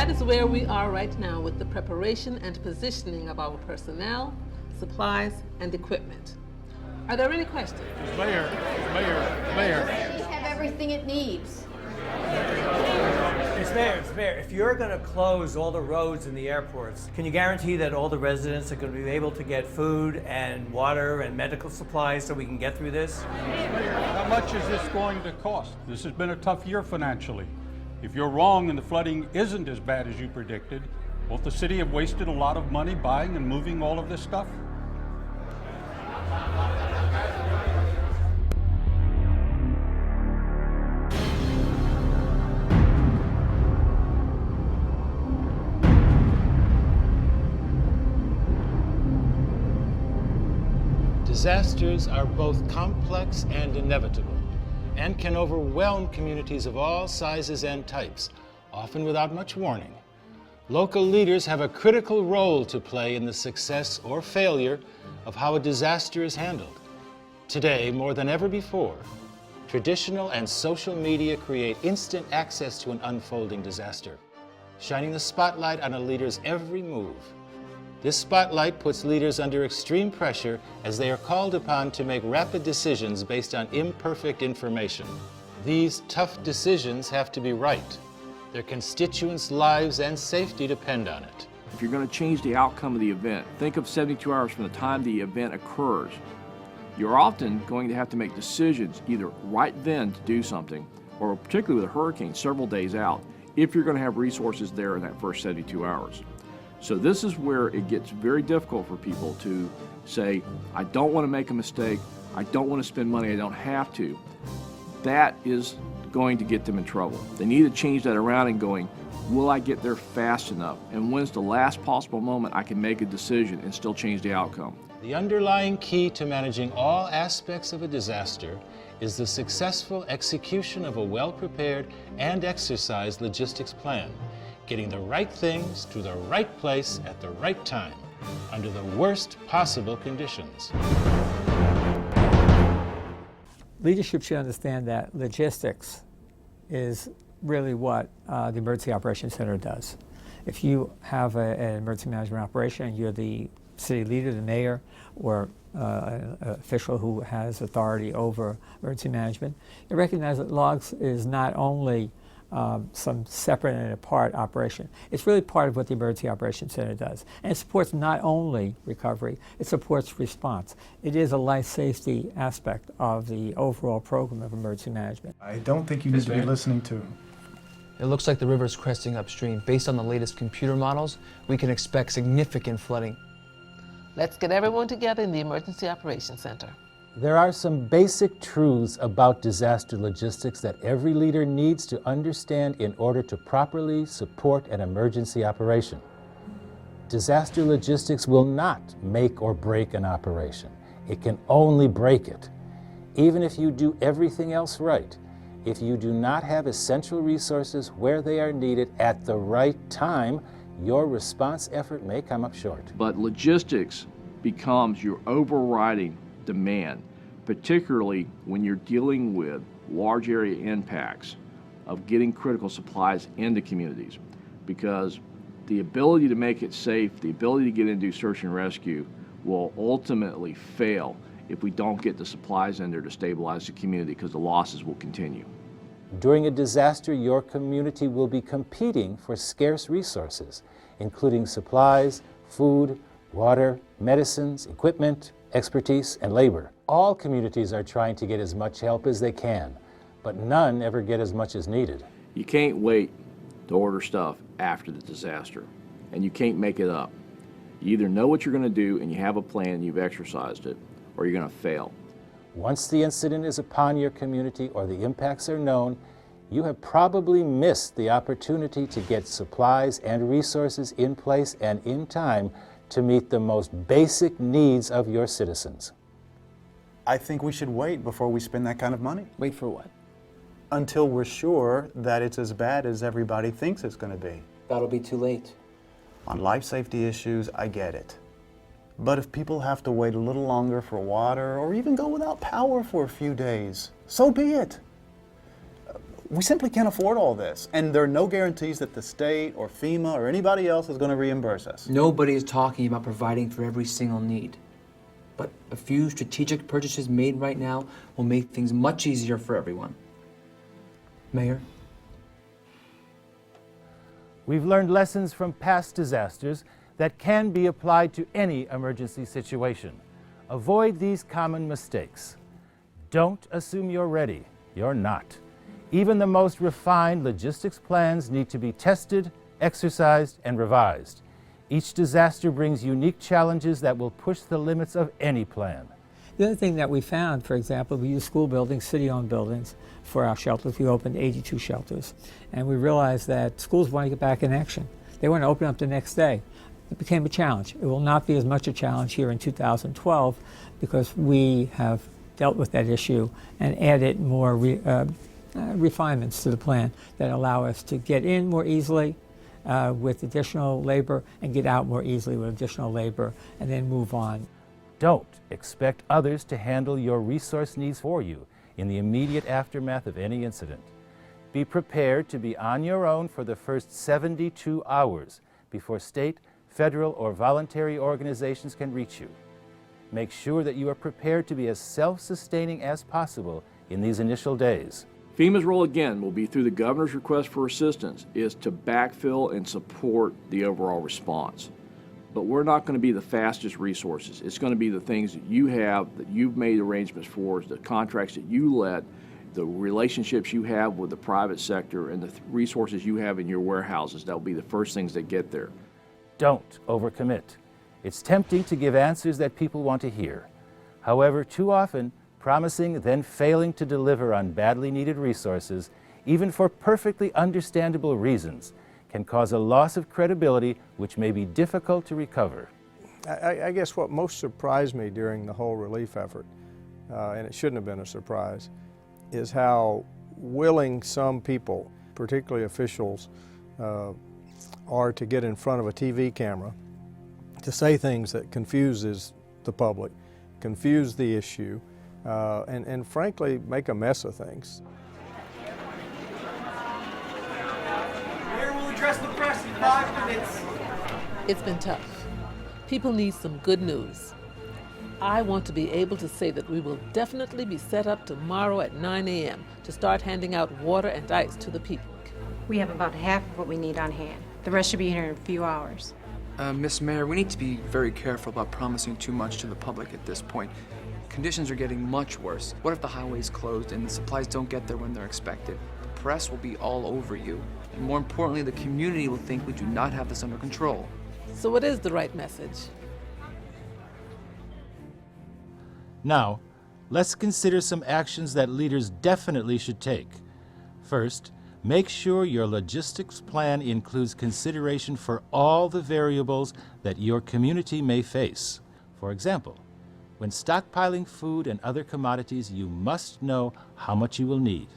that is where we are right now with the preparation and positioning of our personnel, supplies, and equipment. Are there any questions? Mayor. Does have everything it needs? It's fair. If you're going to close all the roads in the airports, can you guarantee that all the residents are going to be able to get food and water and medical supplies so we can get through this? How much is this going to cost? This has been a tough year financially. If you're wrong and the flooding isn't as bad as you predicted, won't the city have wasted a lot of money buying and moving all of this stuff? Disasters are both complex and inevitable, and can overwhelm communities of all sizes and types, often without much warning. Local leaders have a critical role to play in the success or failure of how a disaster is handled. Today, more than ever before, traditional and social media create instant access to an unfolding disaster, shining the spotlight on a leader's every move. This spotlight puts leaders under extreme pressure as they are called upon to make rapid decisions based on imperfect information. These tough decisions have to be right. Their constituents' lives and safety depend on it. If you're going to change the outcome of the event, think of 72 hours from the time the event occurs. You're often going to have to make decisions either right then to do something, or particularly with a hurricane, several days out, if you're going to have resources there in that first 72 hours. So this is where it gets very difficult for people to say, I don't want to make a mistake, I don't want to spend money I don't have to. That is going to get them in trouble. They need to change that around and going, will I get there fast enough? And when's the last possible moment I can make a decision and still change the outcome? The underlying key to managing all aspects of a disaster is the successful execution of a well-prepared and exercised logistics plan, getting the right things to the right place at the right time, under the worst possible conditions. Leadership should understand that logistics is really what the Emergency Operations Center does. If you have an emergency management operation and you're the city leader, the mayor, or an official who has authority over emergency management, you recognize that logs is not only some separate and apart operation. It's really part of what the Emergency Operations Center does. And it supports not only recovery, it supports response. It is a life safety aspect of the overall program of emergency management. I don't think you need to be listening to. It looks like the river is cresting upstream. Based on the latest computer models, we can expect significant flooding. Let's get everyone together in the Emergency Operations Center. There are some basic truths about disaster logistics that every leader needs to understand in order to properly support an emergency operation. Disaster logistics will not make or break an operation. It can only break it. Even if you do everything else right, if you do not have essential resources where they are needed at the right time, your response effort may come up short. But logistics becomes your overriding demand, particularly when you're dealing with large area impacts of getting critical supplies into communities, because the ability to make it safe, the ability to get into search and rescue will ultimately fail if we don't get the supplies in there to stabilize the community, because the losses will continue. During a disaster, your community will be competing for scarce resources, including supplies, food, water, medicines, equipment, expertise, and labor. All communities are trying to get as much help as they can, but none ever get as much as needed. You can't wait to order stuff after the disaster, and you can't make it up. You either know what you're going to do and you have a plan and you've exercised it, or you're going to fail. Once the incident is upon your community or the impacts are known, you have probably missed the opportunity to get supplies and resources in place and in time to meet the most basic needs of your citizens. I think we should wait before we spend that kind of money. Wait for what? Until we're sure that it's as bad as everybody thinks it's going to be. That'll be too late. On life safety issues, I get it. But if people have to wait a little longer for water or even go without power for a few days, so be it. We simply can't afford all this. And there are no guarantees that the state or FEMA or anybody else is going to reimburse us. Nobody is talking about providing for every single need. But a few strategic purchases made right now will make things much easier for everyone. Mayor? We've learned lessons from past disasters that can be applied to any emergency situation. Avoid these common mistakes. Don't assume you're ready. You're not. Even the most refined logistics plans need to be tested, exercised, and revised. Each disaster brings unique challenges that will push the limits of any plan. The other thing that we found, for example, we use school buildings, city-owned buildings, for our shelters. We opened 82 shelters. And we realized that schools want to get back in action. They want to open up the next day. It became a challenge. It will not be as much a challenge here in 2012 because we have dealt with that issue and added more refinements to the plan that allow us to get in more easily with additional labor and get out more easily with additional labor and then move on. Don't expect others to handle your resource needs for you in the immediate aftermath of any incident. Be prepared to be on your own for the first 72 hours before state, federal, or voluntary organizations can reach you. Make sure that you are prepared to be as self-sustaining as possible in these initial days. FEMA's role again will be through the governor's request for assistance is to backfill and support the overall response. But we're not going to be the fastest resources. It's going to be the things that you have, that you've made arrangements for, the contracts that you let, the relationships you have with the private sector, and the resources you have in your warehouses. That will be the first things that get there. Don't overcommit. It's tempting to give answers that people want to hear. However, too often, promising then failing to deliver on badly needed resources, even for perfectly understandable reasons, can cause a loss of credibility which may be difficult to recover. I guess what most surprised me during the whole relief effort, and it shouldn't have been a surprise, is how willing some people, particularly officials, are to get in front of a TV camera to say things that confuses the public, confuse the issue, and frankly make a mess of things. Mayor will address the press in 5 minutes. It's been tough. People need some good news. I want to be able to say that we will definitely be set up tomorrow at 9 a.m. to start handing out water and ice to the people. We have about half of what we need on hand. The rest should be here in a few hours. Miss Mayor, we need to be very careful about promising too much to the public at this point. Conditions are getting much worse. What if the highway's closed and the supplies don't get there when they're expected? The press will be all over you. And more importantly, the community will think we do not have this under control. So what is the right message? Now, let's consider some actions that leaders definitely should take. First, make sure your logistics plan includes consideration for all the variables that your community may face. For example, when stockpiling food and other commodities, you must know how much you will need,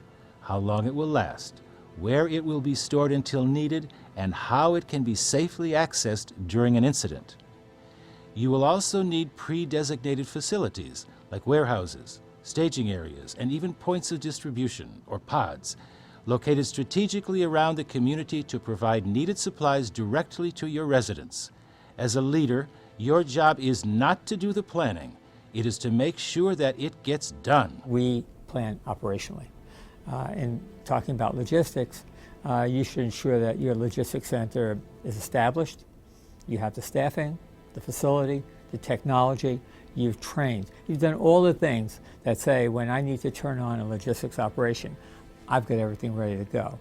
how long it will last, where it will be stored until needed, and how it can be safely accessed during an incident. You will also need pre-designated facilities like warehouses, staging areas, and even points of distribution, or pods, located strategically around the community to provide needed supplies directly to your residents. As a leader, your job is not to do the planning. It is to make sure that it gets done. We plan operationally. In talking about logistics, you should ensure that your logistics center is established. You have the staffing, the facility, the technology. You've trained. You've done all the things that say, when I need to turn on a logistics operation, I've got everything ready to go.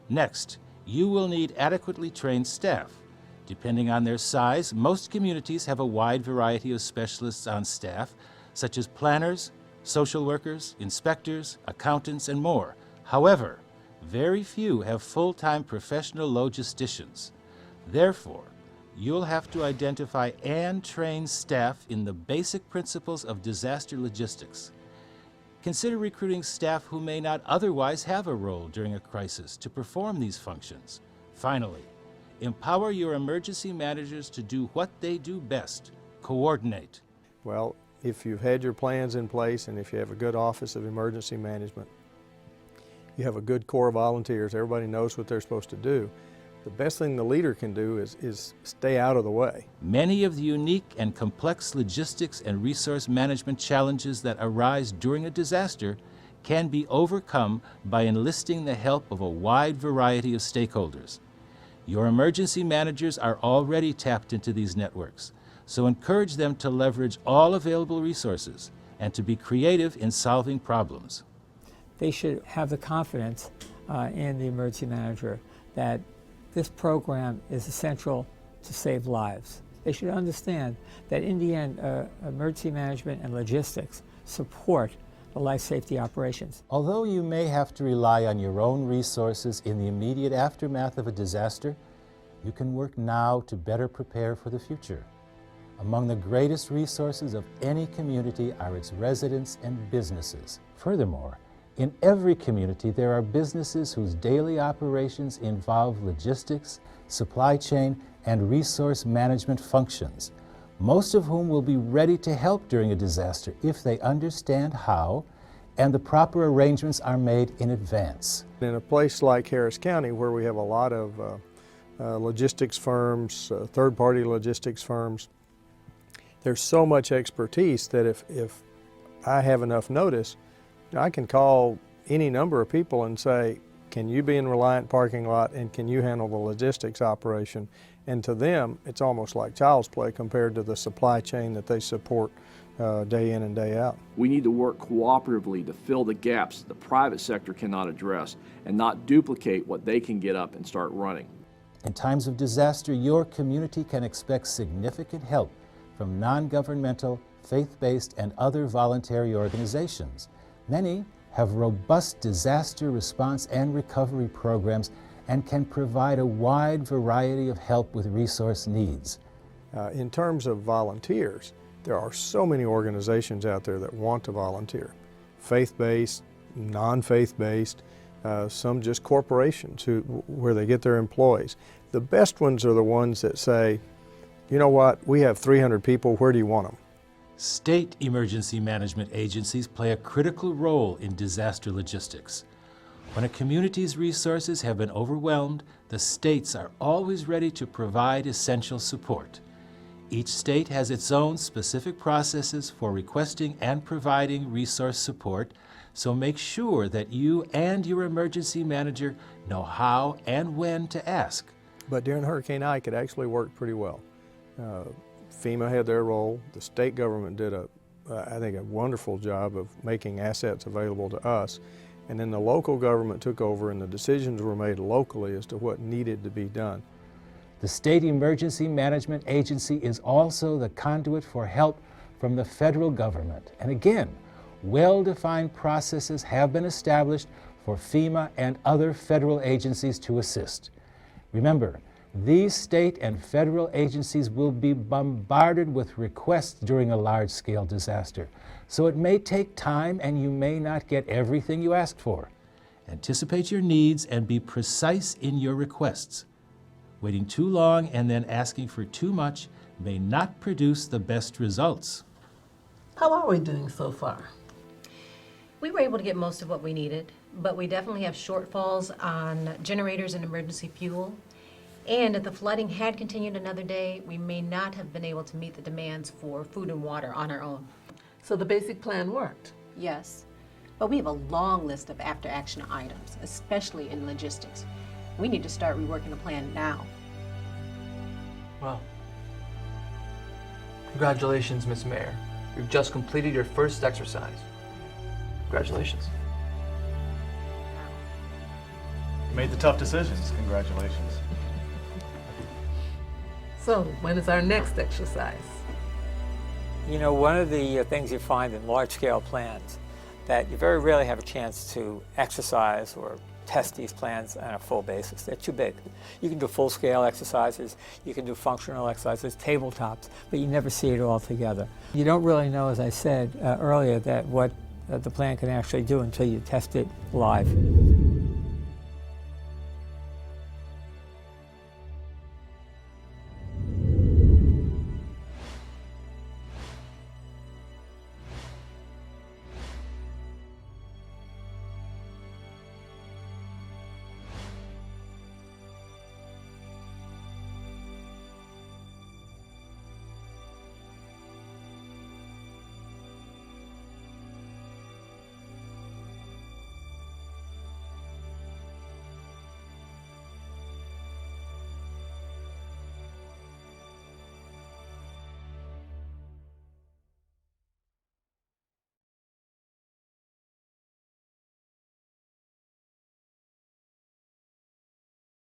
Next, you will need adequately trained staff. Depending on their size, most communities have a wide variety of specialists on staff, such as planners, social workers, inspectors, accountants, and more. However, very few have full-time professional logisticians. Therefore, you'll have to identify and train staff in the basic principles of disaster logistics. Consider recruiting staff who may not otherwise have a role during a crisis to perform these functions. Finally, empower your emergency managers to do what they do best: coordinate. Well, if you've had your plans in place and if you have a good Office of Emergency Management, you have a good core of volunteers, everybody knows what they're supposed to do. The best thing the leader can do is stay out of the way. Many of the unique and complex logistics and resource management challenges that arise during a disaster can be overcome by enlisting the help of a wide variety of stakeholders. Your emergency managers are already tapped into these networks, so encourage them to leverage all available resources and to be creative in solving problems. They should have the confidence in the emergency manager that this program is essential to save lives. They should understand that in the end, emergency management and logistics support the life safety operations. Although you may have to rely on your own resources in the immediate aftermath of a disaster, you can work now to better prepare for the future. Among the greatest resources of any community are its residents and businesses. Furthermore, in every community, there are businesses whose daily operations involve logistics, supply chain, and resource management functions, most of whom will be ready to help during a disaster if they understand how and the proper arrangements are made in advance. In a place like Harris County, where we have a lot of logistics firms, third-party logistics firms, there's so much expertise that if I have enough notice, I can call any number of people and say, can you be in Reliant parking lot and can you handle the logistics operation? And to them, it's almost like child's play compared to the supply chain that they support day in and day out. We need to work cooperatively to fill the gaps the private sector cannot address and not duplicate what they can get up and start running. In times of disaster, your community can expect significant help from non-governmental, faith-based, and other voluntary organizations. Many have robust disaster response and recovery programs and can provide a wide variety of help with resource needs. In terms of volunteers, there are so many organizations out there that want to volunteer. Faith-based, non-faith-based, some just corporations where they get their employees. The best ones are the ones that say, you know what, we have 300 people, where do you want them? State emergency management agencies play a critical role in disaster logistics. When a community's resources have been overwhelmed, the states are always ready to provide essential support. Each state has its own specific processes for requesting and providing resource support, so make sure that you and your emergency manager know how and when to ask. But during Hurricane Ike, it actually worked pretty well. FEMA had their role. The state government did I think a wonderful job of making assets available to us. And then the local government took over and the decisions were made locally as to what needed to be done. The State Emergency Management Agency is also the conduit for help from the federal government. And again, well-defined processes have been established for FEMA and other federal agencies to assist. Remember, these state and federal agencies will be bombarded with requests during a large-scale disaster, so it may take time and you may not get everything you asked for. Anticipate your needs and be precise in your requests. Waiting too long and then asking for too much may not produce the best results. How are we doing so far? We were able to get most of what we needed, but we definitely have shortfalls on generators and emergency fuel. And if the flooding had continued another day, we may not have been able to meet the demands for food and water on our own. So the basic plan worked? Yes, but we have a long list of after-action items, especially in logistics. We need to start reworking the plan now. Well, congratulations, Miss Mayor. You've just completed your first exercise. Congratulations. You made the tough decisions. Congratulations. So, when is our next exercise? You know, one of the things you find in large-scale plans that you very rarely have a chance to exercise or test these plans on a full basis. They're too big. You can do full-scale exercises, you can do functional exercises, tabletops, but you never see it all together. You don't really know, as I said earlier, that what the plan can actually do until you test it live.